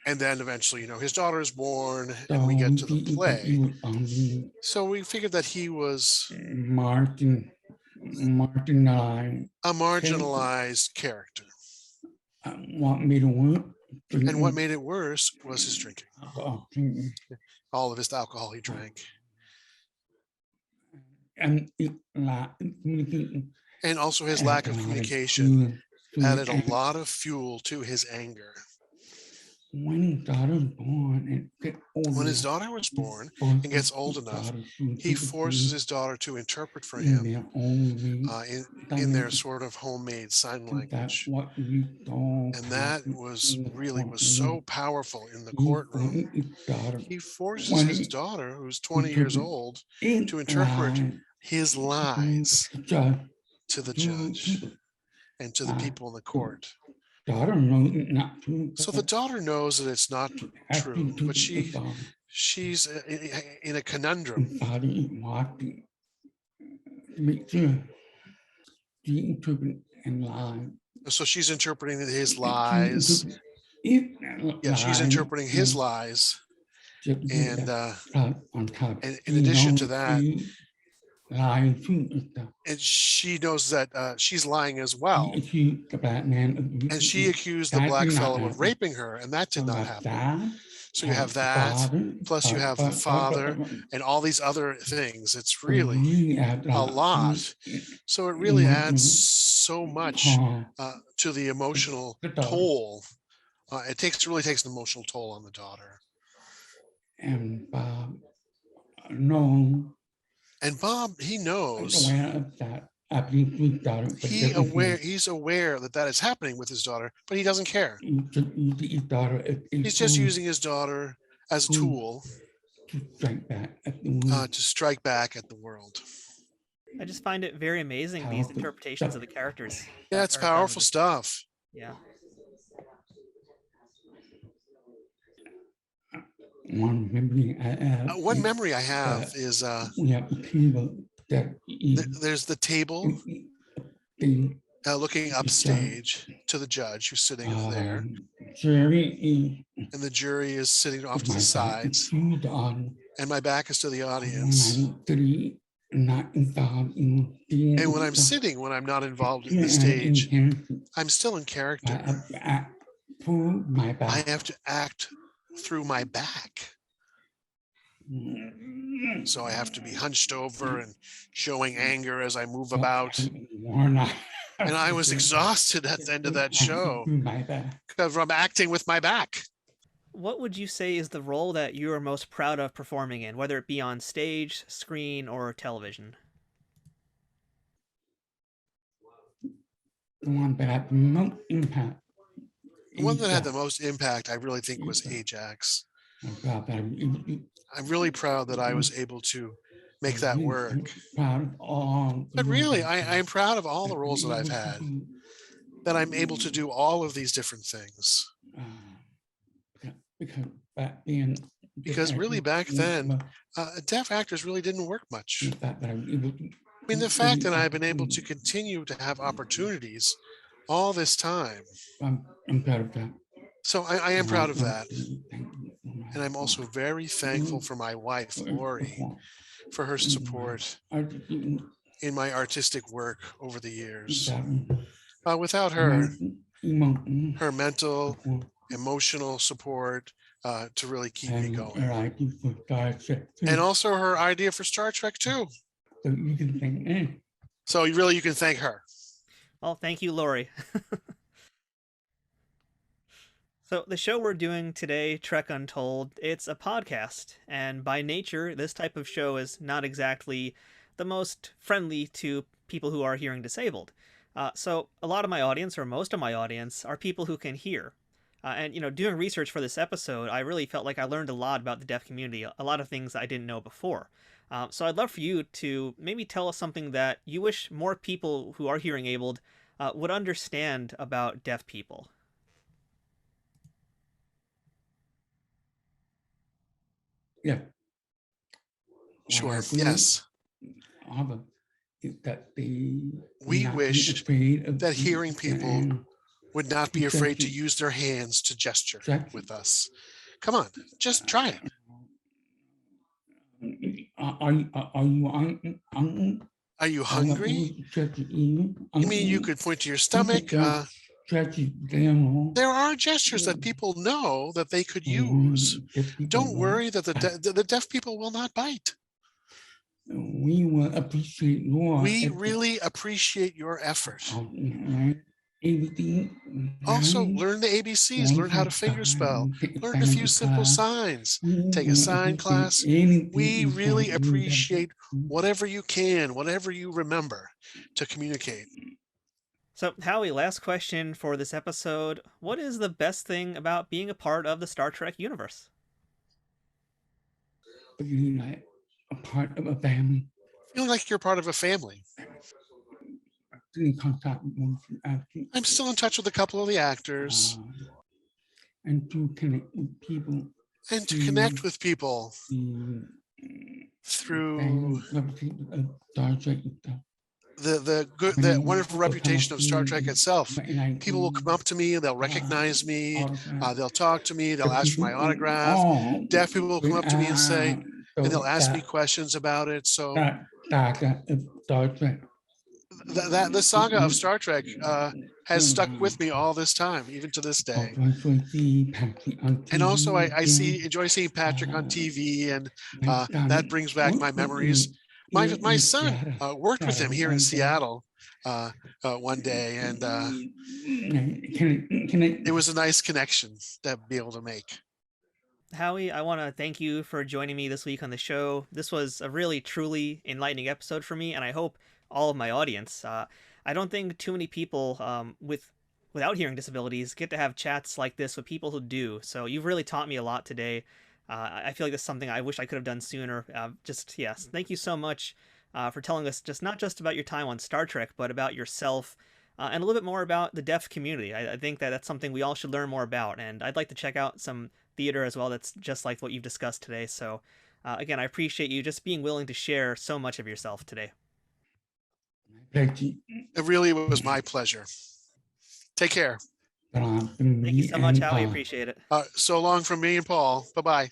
And then eventually, his daughter is born, and we get to the play. So we figured that he was a marginalized character. What made it work? And what made it worse was his drinking. All of his alcohol he drank. And also his lack of communication added a lot of fuel to his anger. When his daughter was born and gets old enough, he forces his daughter to interpret for him in their sort of homemade sign language. And that was so powerful in the courtroom. He forces his daughter, who's 20 years old, to interpret his lies to the judge and to the people in the court. So the daughter knows that it's not true, but she's in a conundrum. So she's interpreting his lies. Yeah, she's interpreting his lies. And in addition to that, and she knows that she's lying as well. And she accused the black fellow of raping her, and that did not happen. So you have that, plus you have the father, and all these other things. It's really a lot. So it really adds so much to the emotional toll. It really takes an emotional toll on the daughter. And Bob, he knows He's aware that is happening with his daughter, but he doesn't care. He's just using his daughter as a tool to strike back at the world. I just find it very amazing, these interpretations of the characters. Yeah, it's powerful stuff. Yeah. One memory I have is there's the table looking upstage to the judge who's sitting there, and the jury is sitting off to the sides, and my back is to the audience. And when I'm sitting, when I'm not involved in the stage, I'm still in character. I have to act through my back. So I have to be hunched over and showing anger as I move about. And I was exhausted at the end of that show because I'm acting with my back. What would you say is the role that you are most proud of performing in, whether it be on stage, screen, or television? The one that had the most impact. The one that had the most impact, I really think, was Ajax. I'm really proud that I was able to make that work. But really, I'm proud of all the roles that I've had, that I'm able to do all of these different things. Because really back then, deaf actors really didn't work much. I mean, the fact that I've been able to continue to have opportunities all this time. I'm proud of that. So I am proud of that. And I'm also very thankful for my wife, Lori, for her support in my artistic work over the years. Without her, her mental, emotional support to really keep me going. And also her idea for Star Trek too. So you can thank me. So you can thank her. Well, thank you, Lori. So the show we're doing today, Trek Untold, it's a podcast, and by nature, this type of show is not exactly the most friendly to people who are hearing disabled. So a lot of my audience, or most of my audience, are people who can hear. And, doing research for this episode, I really felt like I learned a lot about the deaf community, a lot of things I didn't know before. So I'd love for you to maybe tell us something that you wish more people who are hearing abled would understand about deaf people. Yeah. Sure. Yes. We wish that hearing people would not be afraid to use their hands to gesture with us. Come on, just try it. Are you hungry? You mean you could point to your stomach? There are gestures that people know that they could use. Don't worry that the deaf people will not bite. We will appreciate your. We really appreciate your effort. Also, learn the ABCs, learn how to fingerspell, learn a few simple signs, take a sign class. We really appreciate whatever you can, whatever you remember to communicate. So, Howie, last question for this episode. What is the best thing about being a part of the Star Trek universe? Feeling like a part of a family. Feeling like you're part of a family. I'm still in touch with a couple of the actors. And to connect with people. And to connect with people through the wonderful reputation of Star Trek itself. People will come up to me, they'll recognize me, they'll talk to me, they'll ask for my autograph. Deaf people will come up to me and they'll ask me questions about it. So the saga of Star Trek has stuck with me all this time, even to this day. And also I enjoy seeing Patrick on TV, and that brings back my memories. My son worked with him here in Seattle one day, and it was a nice connection to be able to make. Howie, I want to thank you for joining me this week on the show. This was a really, truly enlightening episode for me, and I hope all of my audience. I don't think too many people without hearing disabilities get to have chats like this with people who do. So you've really taught me a lot today. I feel like this is something I wish I could have done sooner. Yes, thank you so much for telling us not just about your time on Star Trek, but about yourself and a little bit more about the deaf community. I think that's something we all should learn more about, and I'd like to check out some theater as well that's just like what you've discussed today. So again, I appreciate you just being willing to share so much of yourself today. It really was my pleasure. Take care. Thank you so much, Howie. Appreciate it. So long from me and Paul. Bye-bye.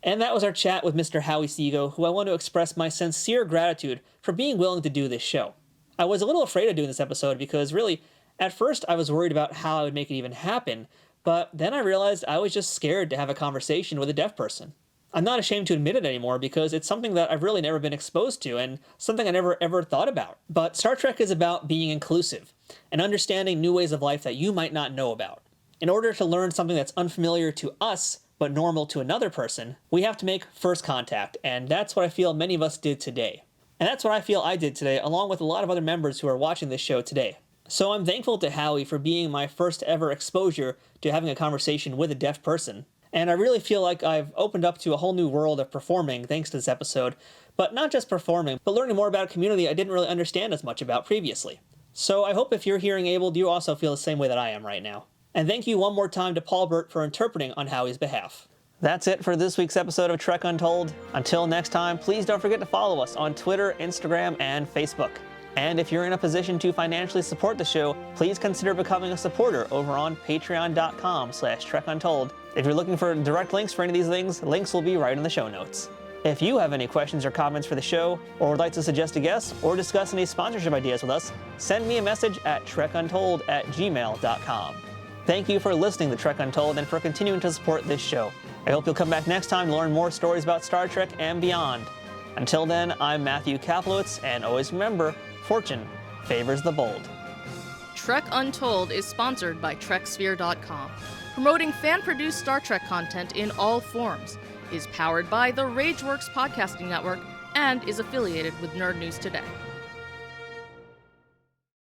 And that was our chat with Mr. Howie Seago, who I want to express my sincere gratitude for being willing to do this show. I was a little afraid of doing this episode because really, at first I was worried about how I would make it even happen, but then I realized I was just scared to have a conversation with a deaf person. I'm not ashamed to admit it anymore because it's something that I've really never been exposed to and something I never ever thought about. But Star Trek is about being inclusive and understanding new ways of life that you might not know about. In order to learn something that's unfamiliar to us but normal to another person, we have to make first contact, and that's what I feel many of us did today. And that's what I feel I did today, along with a lot of other members who are watching this show today. So I'm thankful to Howie for being my first ever exposure to having a conversation with a deaf person. And I really feel like I've opened up to a whole new world of performing thanks to this episode, but not just performing, but learning more about a community I didn't really understand as much about previously. So I hope if you're hearing abled, you also feel the same way that I am right now. And thank you one more time to Paul Bert for interpreting on Howie's behalf. That's it for this week's episode of Trek Untold. Until next time, please don't forget to follow us on Twitter, Instagram, and Facebook. And if you're in a position to financially support the show, please consider becoming a supporter over on patreon.com/trekuntold. If you're looking for direct links for any of these things, links will be right in the show notes. If you have any questions or comments for the show, or would like to suggest a guest, or discuss any sponsorship ideas with us, send me a message at trekuntold@gmail.com. Thank you for listening to Trek Untold and for continuing to support this show. I hope you'll come back next time to learn more stories about Star Trek and beyond. Until then, I'm Matthew Kaplowitz, and always remember, fortune favors the bold. Trek Untold is sponsored by TrekSphere.com, promoting fan-produced Star Trek content in all forms, is powered by the RageWorks podcasting network, and is affiliated with Nerd News Today.